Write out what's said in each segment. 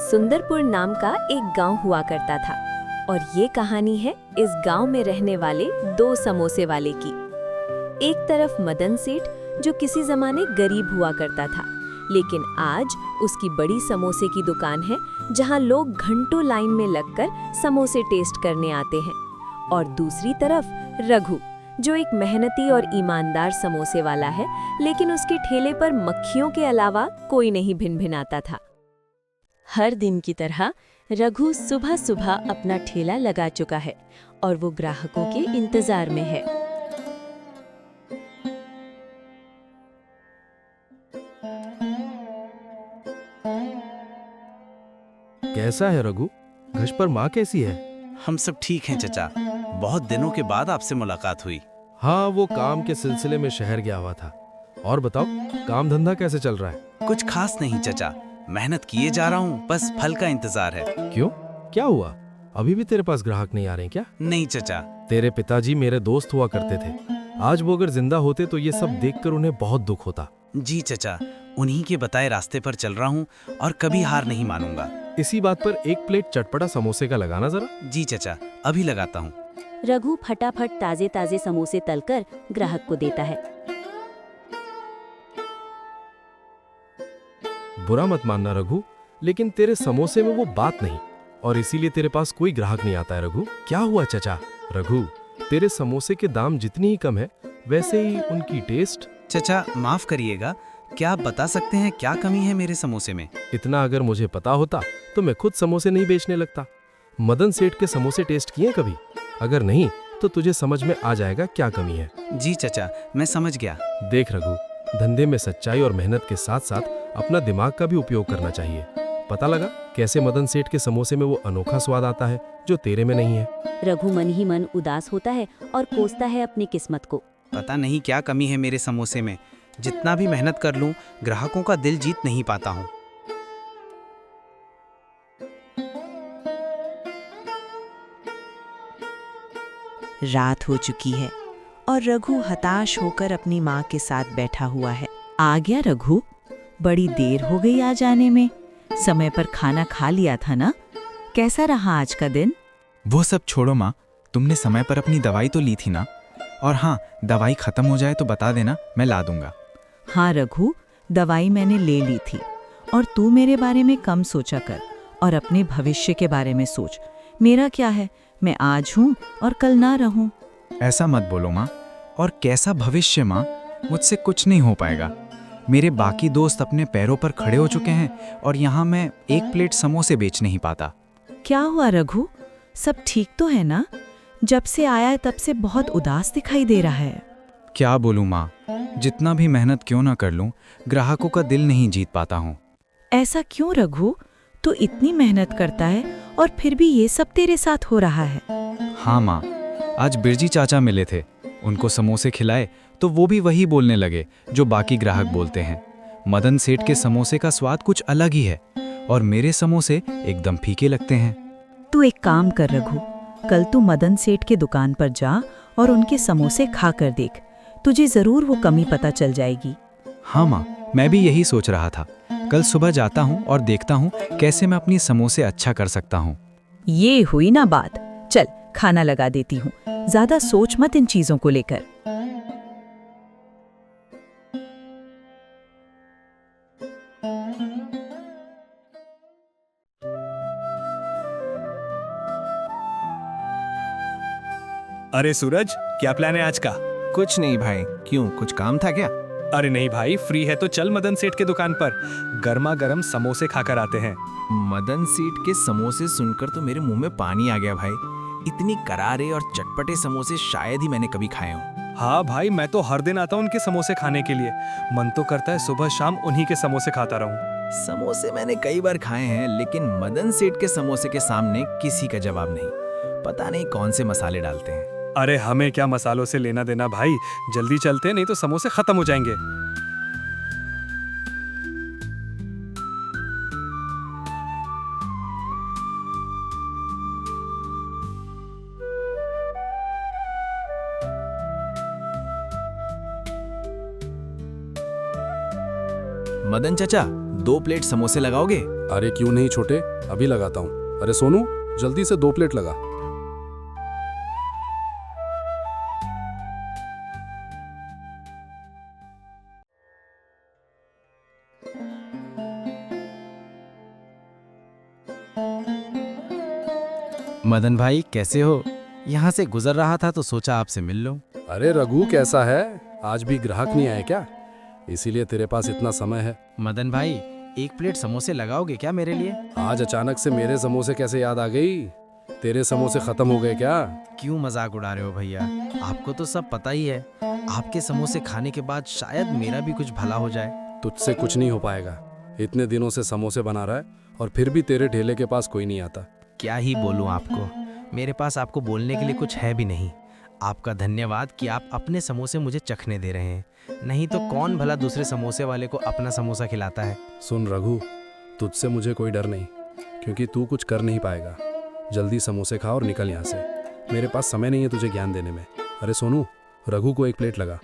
सुंदरपुर नाम का एक गांव हुआ करता था और ये कहानी है इस गांव में रहने वाले दो समोसे वाले की। एक तरफ मदन सेठ जो किसी जमाने गरीब हुआ करता था, लेकिन आज उसकी बड़ी समोसे की दुकान है जहां लोग घंटों लाइन में लगकर समोसे टेस्ट करने आते हैं। और दूसरी तरफ रघु जो एक मेहनती और ईमानदार समोसे वाला है, लेकिन उसके ठेले पर मक्खियों के अलावा कोई नहीं भिनभिनाता था। हर दिन की तरह रघु सुबह सुबह अपना ठेला लगा चुका है और वो ग्राहकों के इंतजार में है। कैसा है रघु? घर पर माँ कैसी है? हम सब ठीक हैं चचा। बहुत दिनों के बाद आपसे मुलाकात हुई। हाँ, वो काम के सिलसिले में शहर गया हुआ था। और बताओ, काम धंधा कैसे चल रहा है? कुछ खास नहीं चचा, मेहनत किए जा रहा हूँ, बस फल का इंतजार है। क्यों, क्या हुआ? अभी भी तेरे पास ग्राहक नहीं आ रहे क्या? नहीं चचा। तेरे पिताजी मेरे दोस्त हुआ करते थे। आज वो अगर जिंदा होते तो ये सब देखकर उन्हें बहुत दुख होता। जी चचा, उन्हीं के बताए रास्ते पर चल रहा हूँ और कभी हार नहीं मानूंगा। इसी बात पर एक प्लेट चटपटा समोसे का लगाना जरा। जी चचा, अभी लगाता हूँ। रघु फटाफट ताजे ताजे समोसे तलकर ग्राहक को देता है। बुरा मत मानना रघु, लेकिन तेरे समोसे में वो बात नहीं और इसीलिए तेरे पास कोई ग्राहक नहीं आता है। रघु, क्या हुआ चचा? रघु, तेरे समोसे के दाम जितनी ही कम है, वैसे ही उनकी टेस्ट। चचा माफ करिएगा, क्या आप बता सकते हैं क्या कमी है मेरे समोसे में? इतना अगर मुझे पता होता तो मैं खुद समोसे नहीं बेचने लगता। मदन सेठ के समोसे टेस्ट किए कभी? अगर नहीं तो तुझे समझ में आ जाएगा क्या कमी है। जी चचा, मैं समझ गया। देख रघु, धंधे में सच्चाई और मेहनत के साथ साथ अपना दिमाग का भी उपयोग करना चाहिए। पता लगा कैसे मदन सेठ के समोसे में वो अनोखा स्वाद आता है जो तेरे में नहीं है। रघु मन ही मन उदास होता है और कोसता है अपनी किस्मत को। पता नहीं क्या कमी है मेरे समोसे में। जितना भी मेहनत कर लूं, ग्राहकों का दिल जीत नहीं पाता हूं। रात हो चुकी है और रघु हताश होकर अपनी माँ के साथ बैठा हुआ है। आ गया रघु? बड़ी देर हो गई आ जाने में। समय पर खाना खा लिया था ना? कैसा रहा आज का दिन? वो सब छोड़ो माँ, तुमने समय पर अपनी दवाई तो ली थी ना? और हाँ, दवाई खत्म हो जाए तो बता देना, मैं ला दूंगा। हाँ रघु, दवाई मैंने ले ली थी। और तू मेरे बारे में कम सोचा कर और अपने भविष्य के बारे में सोच। मेरा क्या है, मैं आज हूँ और कल ना रहूँ। ऐसा मत बोलो माँ। और कैसा भविष्य माँ? मुझसे कुछ नहीं हो पाएगा। मेरे बाकी दोस्त अपने पैरों पर खड़े हो चुके हैं और यहाँ मैं एक प्लेट समोसे बेच नहीं पाता। क्या हुआ रघु? सब ठीक तो है ना? जब से आया तब से बहुत उदास दिखाई दे रहा है। क्या बोलूँ माँ, जितना भी मेहनत क्यों ना कर लूँ, ग्राहकों का दिल नहीं जीत पाता हूँ। ऐसा क्यों रघु? तू इतनी मेहनत करता है और फिर भी ये सब तेरे साथ हो रहा है। हाँ माँ, आज बिरजी चाचा मिले थे। उनको समोसे खिलाए तो वो भी वही बोलने लगे जो बाकी ग्राहक बोलते हैं। मदन सेठ के समोसे का स्वाद कुछ अलग ही है और मेरे समोसे एकदम फीके लगते हैं। तू एक काम कर रघु, कल तू मदन सेठ के दुकान पर जा और उनके समोसे खा कर देख। तुझे जरूर वो कमी पता चल जाएगी। हाँ माँ, मैं भी यही सोच रहा था। कल सुबह जाता हूँ और देखता हूँ कैसे मैं अपनी समोसे अच्छा कर सकता हूँ। ये हुई ना बात। चल खाना लगा देती हूँ, ज्यादा सोच मत इन चीजों को लेकर। अरे सूरज, क्या प्लान है आज का? कुछ नहीं भाई। क्यों, कुछ काम था क्या? अरे नहीं भाई, फ्री है तो चल मदन सेठ के दुकान पर, गर्मा गर्म समोसे खाकर आते हैं। मदन सेठ के समोसे सुनकर तो मेरे मुंह में पानी आ गया भाई। इतनी करारे और चटपटे समोसे शायद ही मैंने कभी खाए हों। हाँ भाई, मैं तो हर दिन आता हूँ उनके समोसे खाने के लिए। मन तो करता है सुबह शाम उन्हीं के समोसे खाता रहूं। समोसे मैंने कई बार खाए हैं, लेकिन मदन सेठ के समोसे के सामने किसी का जवाब नहीं। पता नहीं कौन से मसाले डालते हैं। अरे हमें क्या मसालों से लेना देना भाई, जल्दी चलते हैं नहीं तो समोसे खत्म हो जाएंगे। मदन चाचा, 2 प्लेट समोसे लगाओगे? अरे क्यों नहीं छोटे, अभी लगाता हूँ। अरे सोनू, जल्दी से 2 प्लेट लगा। मदन भाई कैसे हो? यहाँ से गुजर रहा था तो सोचा आपसे मिल लूं। अरे रघु कैसा है? आज भी ग्राहक नहीं आए क्या? इसीलिए तेरे पास इतना समय है। मदन भाई 1 प्लेट समोसे लगाओगे क्या मेरे लिए? आज अचानक से मेरे समोसे कैसे याद आ गई? तेरे समोसे खत्म हो गए क्या? क्यों मजाक उड़ा रहे हो भैया? आपको तो सब पता ही है। आपके समोसे खाने के बाद शायद मेरा भी कुछ भला हो जाए। तुझसे कुछ नहीं हो पाएगा। इतने दिनों से समोसे बना रहा है और फिर भी तेरे ठेले के पास कोई नहीं आता। क्या ही बोलूं आपको, मेरे पास आपको बोलने के लिए कुछ है भी नहीं। आपका धन्यवाद कि आप अपने समोसे मुझे चखने दे रहे हैं, नहीं तो कौन भला दूसरे समोसे वाले को अपना समोसा खिलाता है। सुन रघु, तुझसे मुझे कोई डर नहीं, क्योंकि तू कुछ कर नहीं पाएगा। जल्दी समोसे खा और निकल यहाँ से। मेरे पास समय नहीं है तुझे ज्ञान देने में। अरे सोनू, रघु को 1 प्लेट लगा।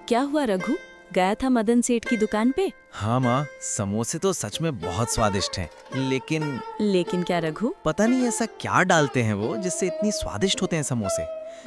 क्या हुआ रघु, गया था मदन सेठ की दुकान पे? हाँ माँ, समोसे तो सच में बहुत स्वादिष्ट हैं, लेकिन क्या रघु? पता नहीं ऐसा क्या डालते हैं वो जिससे इतनी स्वादिष्ट होते हैं समोसे।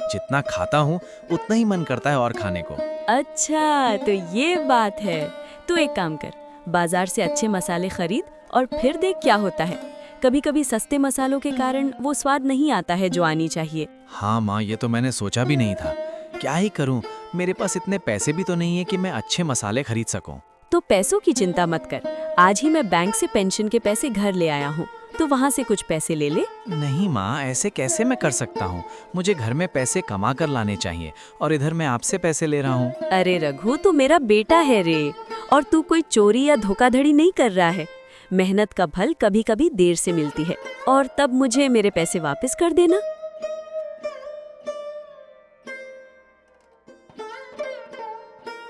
जितना खाता हूँ उतना ही मन करता है और खाने को। अच्छा तो ये बात है। तू एक काम कर, बाजार से अच्छे मसाले खरीद और फिर देख क्या होता है। कभी कभी सस्ते मसालों के कारण वो स्वाद नहीं आता है जो आनी चाहिए। हाँ माँ, ये तो मैंने सोचा भी नहीं था। क्या ही करूँ, मेरे पास इतने पैसे भी तो नहीं है कि मैं अच्छे मसाले खरीद सकूं। तो पैसों की चिंता मत कर, आज ही मैं बैंक से पेंशन के पैसे घर ले आया हूँ, तो वहाँ से कुछ पैसे ले ले। नहीं माँ, ऐसे कैसे मैं कर सकता हूँ? मुझे घर में पैसे कमा कर लाने चाहिए और इधर मैं आपसे पैसे ले रहा हूँ। अरे रघु, तू मेरा बेटा है रे, और तू कोई चोरी या धोखाधड़ी नहीं कर रहा है। मेहनत का फल कभी कभी देर से मिलती है, और तब मुझे मेरे पैसे वापस कर देना।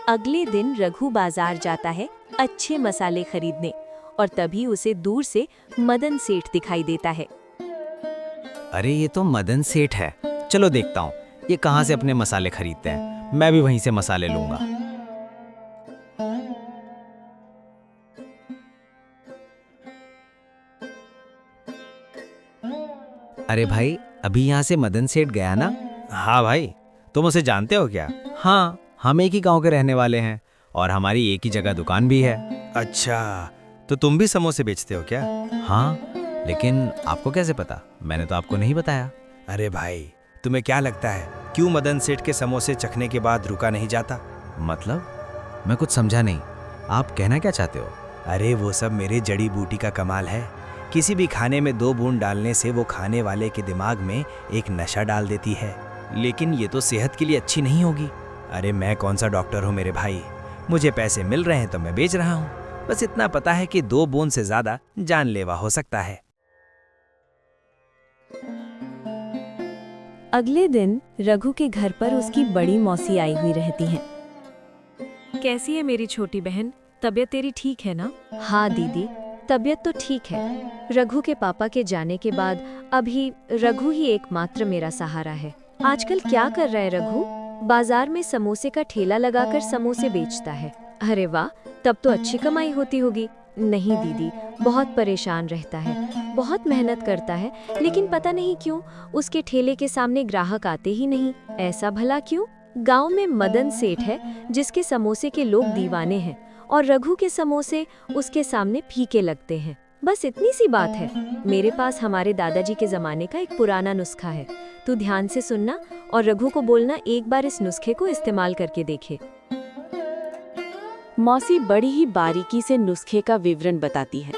अगले दिन रघु बाजार जाता है अच्छे मसाले खरीदने, और तभी उसे दूर से मदन सेठ दिखाई देता है। अरे ये तो मदन सेठ है। चलो देखता हूँ ये कहाँ से अपने मसाले खरीदते हैं। मैं भी वहीं से मसाले लूंगा। अरे भाई, अभी यहाँ से मदन सेठ गया ना? हाँ भाई, तुम उसे जानते हो क्या? हाँ, हम एक ही गांव के रहने वाले हैं और हमारी एक ही जगह दुकान भी है। अच्छा, तो तुम भी समोसे बेचते हो क्या? हाँ, लेकिन आपको कैसे पता? मैंने तो आपको नहीं बताया। अरे भाई, तुम्हें क्या लगता है क्यों मदन सेठ के समोसे चखने के बाद रुका नहीं जाता? मतलब? मैं कुछ समझा नहीं। आप कहना क्या चाहते हो? अरे वो सब मेरे जड़ी बूटी का कमाल है। किसी भी खाने में 2 बूंद डालने से वो खाने वाले के दिमाग में एक नशा डाल देती है। लेकिन ये तो सेहत के लिए अच्छी नहीं होगी। अरे मैं कौन सा डॉक्टर हूँ मेरे भाई, मुझे पैसे मिल रहे हैं तो मैं बेच रहा हूँ। बस इतना पता है कि 2 बूंद से ज्यादा जानलेवा हो सकता है। अगले दिन रघु के घर पर उसकी बड़ी मौसी आई हुई रहती हैं। कैसी है मेरी छोटी बहन, तबीयत तेरी ठीक है ना? हाँ दीदी, तबीयत तो ठीक है। रघु के पापा के जाने के बाद अभी रघु ही एकमात्र मेरा सहारा है। आजकल क्या कर रहा है रघु? बाजार में समोसे का ठेला लगाकर समोसे बेचता है। अरे वाह, तब तो अच्छी कमाई होती होगी। नहीं दीदी, बहुत परेशान रहता है, बहुत मेहनत करता है, लेकिन पता नहीं क्यों उसके ठेले के सामने ग्राहक आते ही नहीं। ऐसा भला क्यों? गांव में मदन सेठ है जिसके समोसे के लोग दीवाने हैं, और रघु के समोसे उसके सामने फीके लगते हैं। बस इतनी सी बात है। मेरे पास हमारे दादाजी के जमाने का एक पुराना नुस्खा है। तू ध्यान से सुनना और रघु को बोलना एक बार इस नुस्खे को इस्तेमाल करके देखे। मौसी बड़ी ही बारीकी से नुस्खे का विवरण बताती है।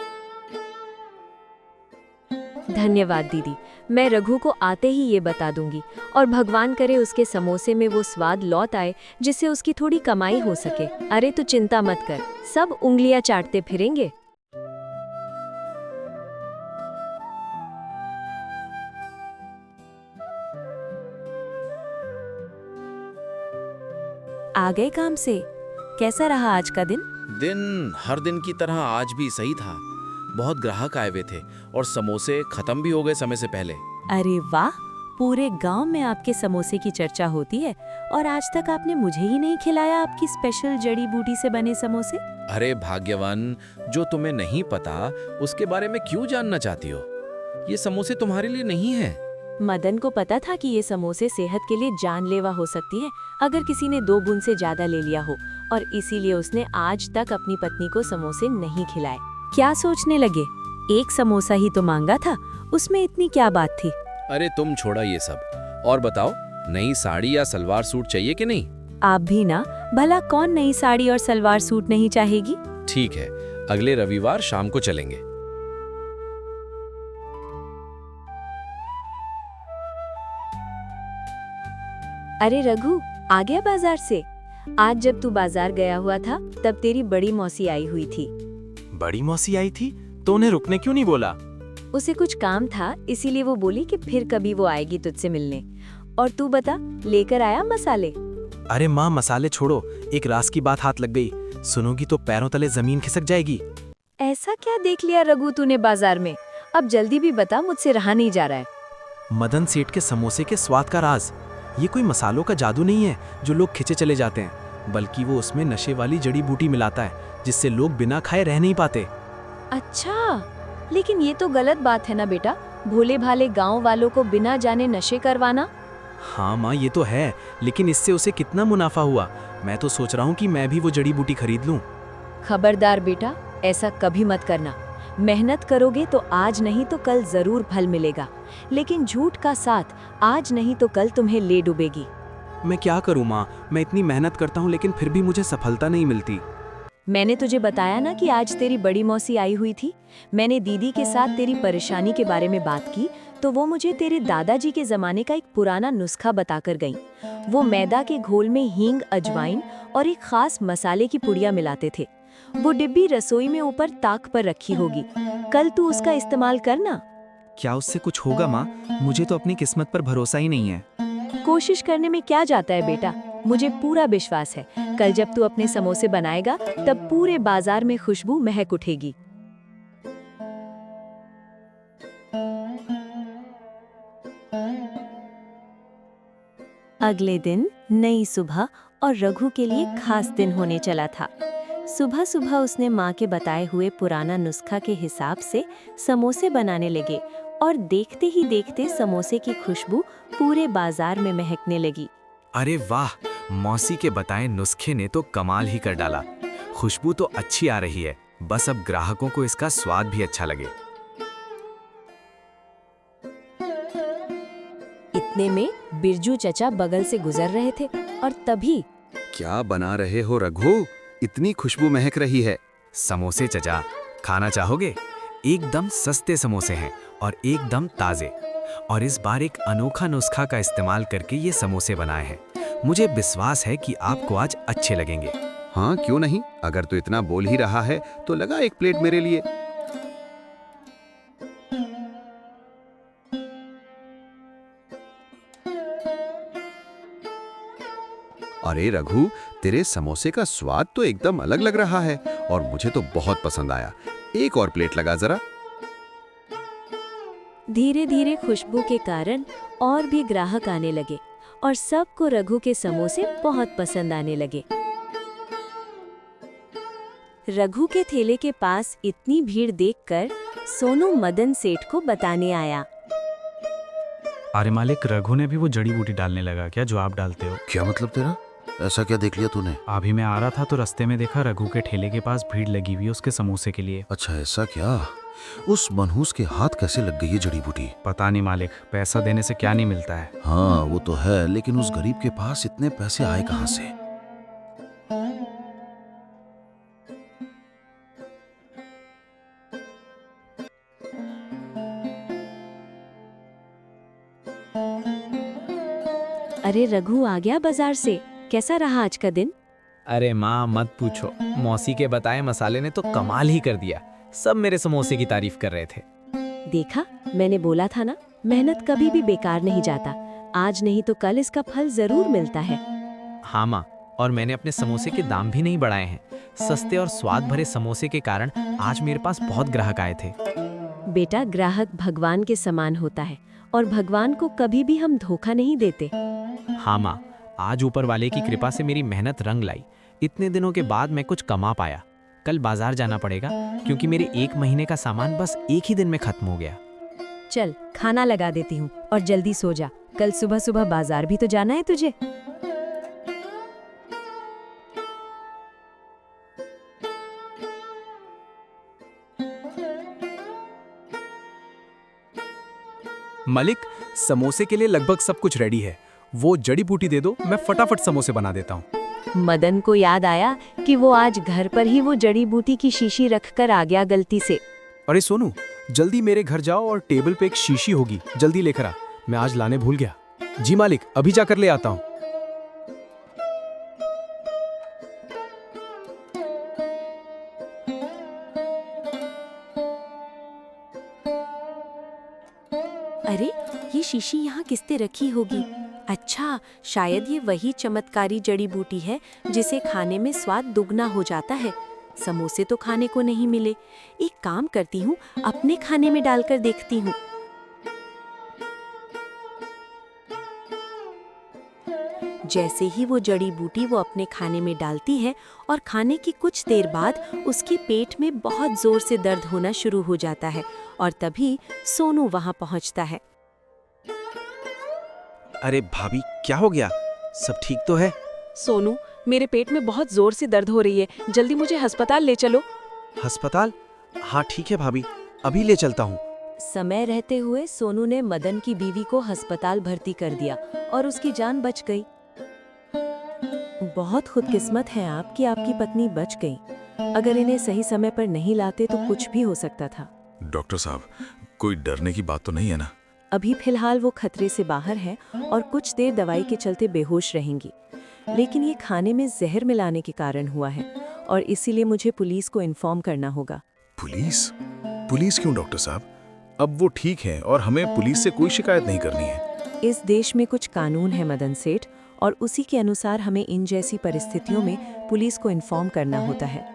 धन्यवाद दीदी, मैं रघु को आते ही ये बता दूंगी, और भगवान करे उसके समोसे में वो स्वाद लौट आए जिससे उसकी थोड़ी कमाई हो सके। अरे तू चिंता मत कर, सब उंगलियां चाटते फिरेंगे। आ गए काम से? कैसा रहा आज का दिन? दिन हर दिन की तरह आज भी सही था। बहुत ग्राहक आए हुए थे और समोसे खत्म भी हो गए समय से पहले। अरे वाह, पूरे गांव में आपके समोसे की चर्चा होती है और आज तक आपने मुझे ही नहीं खिलाया आपकी स्पेशल जड़ी बूटी से बने समोसे। अरे भाग्यवान, जो तुम्हें नहीं पता उसके बारे में क्यों जानना चाहती हो? ये समोसे तुम्हारे लिए नहीं है। मदन को पता था कि ये समोसे सेहत के लिए जानलेवा हो सकती है अगर किसी ने 2 बूंद से ज्यादा ले लिया हो, और इसीलिए उसने आज तक अपनी पत्नी को समोसे नहीं खिलाए। क्या सोचने लगे, एक समोसा ही तो मांगा था, उसमें इतनी क्या बात थी। अरे तुम छोड़ा ये सब और बताओ, नई साड़ी या सलवार सूट चाहिए कि नहीं? आप भी ना, भला कौन नई साड़ी और सलवार सूट नहीं चाहेगी। ठीक है, अगले रविवार शाम को चलेंगे। अरे रघु, आ गया बाजार से? आज जब तू बाजार गया हुआ था तब तेरी बड़ी मौसी आई हुई थी। बड़ी मौसी आई थी तो उन्हें रुकने क्यों नहीं बोला? उसे कुछ काम था, इसीलिए वो बोली कि फिर कभी वो आएगी तुझसे मिलने। और तू बता, लेकर आया मसाले? अरे माँ, मसाले छोड़ो, एक राज की बात हाथ लग गई। सुनोगी तो पैरों तले जमीन खिसक जाएगी। ऐसा क्या देख लिया रघु तूने बाजार में? अब जल्दी भी बता, मुझसे रहा नहीं जा रहा है। मदन सेठ के समोसे के स्वाद का राज। ये कोई मसालों का जादू नहीं है जो लोग खिंचे चले जाते हैं, बल्कि वो उसमें नशे वाली जड़ी बूटी मिलाता है जिससे लोग बिना खाए रह नहीं पाते। अच्छा, लेकिन ये तो गलत बात है ना बेटा, भोले भाले गांव वालों को बिना जाने नशे करवाना। हाँ माँ, ये तो है, लेकिन इससे उसे कितना मुनाफा हुआ। मैं तो सोच रहा हूँ कि मैं भी वो जड़ी बूटी खरीद लूँ। खबरदार बेटा, ऐसा कभी मत करना। मेहनत करोगे तो आज नहीं तो कल जरूर फल मिलेगा, लेकिन झूठ का साथ आज नहीं तो कल तुम्हें ले डूबेगी। मैं क्या करूँ माँ, मैं इतनी मेहनत करता हूँ लेकिन फिर भी मुझे सफलता नहीं मिलती। मैंने तुझे बताया ना कि आज तेरी बड़ी मौसी आई हुई थी। मैंने दीदी के साथ तेरी परेशानी के बारे में बात की तो वो मुझे तेरे दादाजी के जमाने का एक पुराना नुस्खा बताकर गईं। वो मैदा के घोल में हींग, अजवाइन और एक खास मसाले की पुड़िया मिलाते थे। वो डिब्बी रसोई में ऊपर ताक पर रखी होगी, कल तू उसका इस्तेमाल करना। क्या उससे कुछ होगा माँ? मुझे तो अपनी किस्मत पर भरोसा ही नहीं है। कोशिश करने में क्या जाता है बेटा, मुझे पूरा विश्वास है कल जब तू अपने समोसे बनाएगा तब पूरे बाजार में खुशबू महक उठेगी। अगले दिन नई सुबह और रघु के लिए खास दिन होने चला था। सुबह सुबह उसने माँ के बताए हुए पुराना नुस्खा के हिसाब से समोसे बनाने लगे और देखते ही देखते समोसे की खुशबू पूरे बाजार में महकने लगी। अरे वाह, मौसी के बताए नुस्खे ने तो कमाल ही कर डाला। खुशबू तो अच्छी आ रही है, बस अब ग्राहकों को इसका स्वाद भी अच्छा लगे। इतने में बिरजू चचा बगल से गुजर रहे थे और तभी क्या बना रहे हो रघु? इतनी खुशबू महक रही है। समोसे चचा, खाना चाहोगे? एकदम सस्ते समोसे हैं और एकदम ताजे, और इस बार एक अनोखा नुस्खा का इस्तेमाल करके ये समोसे बनाए हैं। मुझे विश्वास है कि आपको आज अच्छे लगेंगे। हाँ, क्यों नहीं? अगर तू इतना बोल ही रहा है तो लगा एक प्लेट मेरे लिए। अरे रघु, तेरे समोसे का स्वाद तो एकदम अलग लग रहा है और मुझे तो बहुत पसंद आया। एक और प्लेट लगा जरा। धीरे धीरे खुशबू के कारण और भी ग्राहक आने लगे और सबको रघु के समोसे बहुत पसंद आने लगे। रघु के ठेले के पास इतनी भीड़ देखकर सोनू मदन सेठ को बताने आया। अरे मालिक, रघु ने भी वो जड़ी बूटी डालने लगा क्या जो आप डालते हो? क्या मतलब तेरा? ऐसा क्या देख लिया तूने? अभी मैं आ रहा था तो रास्ते में देखा रघु के ठेले के पास भीड़ लगी हुई है उसके समोसे के लिए। अच्छा, ऐसा क्या? उस मनहूस के हाथ कैसे लग गई ये जड़ी बूटी? पता नहीं मालिक, पैसा देने से क्या नहीं मिलता है। हाँ वो तो है, लेकिन उस गरीब के पास इतने पैसे आए कहाँ से? अरे रघु आ गया बाजार से, कैसा रहा आज का दिन? अरे माँ मत पूछो, मौसी के बताए मसाले ने तो कमाल ही कर दिया। सब मेरे समोसे की तारीफ कर रहे थे। देखा, मैंने बोला था ना, मेहनत कभी भी बेकार नहीं जाता। आज नहीं तो कल इसका फल जरूर मिलता है। हाँ माँ, और मैंने अपने समोसे के दाम भी नहीं बढ़ाए हैं। सस्ते और स्वाद भरे समोसे के कारण आज मेरे पास बहुत ग्राहक आए थे। बेटा, ग्राहक भगवान के समान होता है और भगवान को कभी भी हम धोखा नहीं देते। हाँ माँ, आज ऊपर वाले की कृपा से मेरी मेहनत रंग लाई। इतने दिनों के बाद मैं कुछ कमा पाया। कल बाजार जाना पड़ेगा क्योंकि मेरे 1 महीने का सामान बस 1 ही दिन में खत्म हो गया। चल, खाना लगा देती हूँ और जल्दी सो जा। कल सुबह सुबह बाजार भी तो जाना है तुझे। मलिक, समोसे के लिए लगभग सब कुछ रेडी है। वो जड़ी बूटी दे दो, मैं फटाफट समोसे बना देता हूँ। मदन को याद आया कि वो आज घर पर ही वो जड़ी बूटी की शीशी रखकर आ गया गलती से। अरे सोनू, जल्दी मेरे घर जाओ और टेबल पे एक शीशी होगी, जल्दी लेकर आ। मैं आज लाने भूल गया। जी मालिक, अभी जाकर ले आता हूँ। अरे, ये शीशी यहाँ किसने रखी होगी? अच्छा, शायद ये वही चमत्कारी जड़ी बूटी है जिसे खाने में स्वाद दुगना हो जाता है। समोसे तो खाने को नहीं मिले। एक काम करती हूँ, अपने खाने में डालकर देखती हूँ। जैसे ही वो जड़ी बूटी वो अपने खाने में डालती है और खाने की कुछ देर बाद उसके पेट में बहुत जोर से दर्द होना शुरू हो जाता है और तभी सोनू वहां पहुंचता है। अरे भाभी, क्या हो गया? सब ठीक तो है? सोनू, मेरे पेट में बहुत जोर से दर्द हो रही है, जल्दी मुझे अस्पताल ले चलो। अस्पताल? हाँ ठीक है भाभी, अभी ले चलता हूँ। समय रहते हुए सोनू ने मदन की बीवी को अस्पताल भर्ती कर दिया और उसकी जान बच गई। बहुत खुदकिस्मत है आप कि आपकी पत्नी बच गई। अगर इन्हें सही समय पर नहीं लाते तो कुछ भी हो सकता था। डॉक्टर साहब, कोई डरने की बात तो नहीं है ना? अभी फिलहाल वो खतरे से बाहर है और कुछ देर दवाई के चलते बेहोश रहेंगी, लेकिन ये खाने में जहर मिलाने के कारण हुआ है और इसीलिए मुझे पुलिस को इन्फॉर्म करना होगा। पुलिस? पुलिस क्यों डॉक्टर साहब? अब वो ठीक है और हमें पुलिस से कोई शिकायत नहीं करनी है। इस देश में कुछ कानून है मदन सेठ, और उसी के अनुसार हमें इन जैसी परिस्थितियों में पुलिस को इन्फॉर्म करना होता है।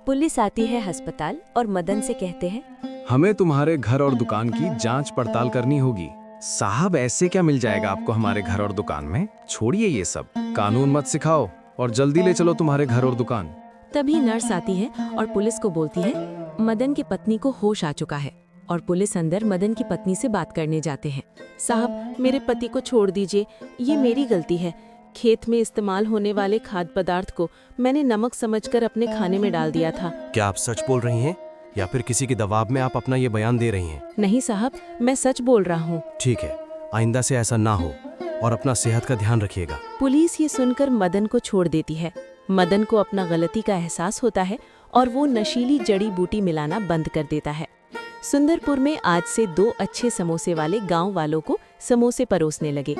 पुलिस आती है अस्पताल और मदन से कहते हैं, हमें तुम्हारे घर और दुकान की जांच पड़ताल करनी होगी। साहब, ऐसे क्या मिल जाएगा आपको हमारे घर और दुकान में? छोड़िए ये सब, कानून मत सिखाओ और जल्दी ले चलो तुम्हारे घर और दुकान। तभी नर्स आती है और पुलिस को बोलती है मदन की पत्नी को होश आ चुका है, और पुलिस अंदर मदन की पत्नी से बात करने जाते हैं। साहब, मेरे पति को छोड़ दीजिए, ये मेरी गलती है। खेत में इस्तेमाल होने वाले खाद्य पदार्थ को मैंने नमक समझकर अपने खाने में डाल दिया था। क्या आप सच बोल रही हैं या फिर किसी के दबाव में आप अपना ये बयान दे रही हैं? नहीं साहब, मैं सच बोल रहा हूँ। ठीक है, आइंदा से ऐसा ना हो और अपना सेहत का ध्यान रखिएगा। पुलिस ये सुनकर मदन को छोड़ देती है। मदन को अपना गलती का एहसास होता है और वो नशीली जड़ी बूटी मिलाना बंद कर देता है। सुंदरपुर में आज से 2 अच्छे समोसे वाले गांव वालों को समोसे परोसने लगे।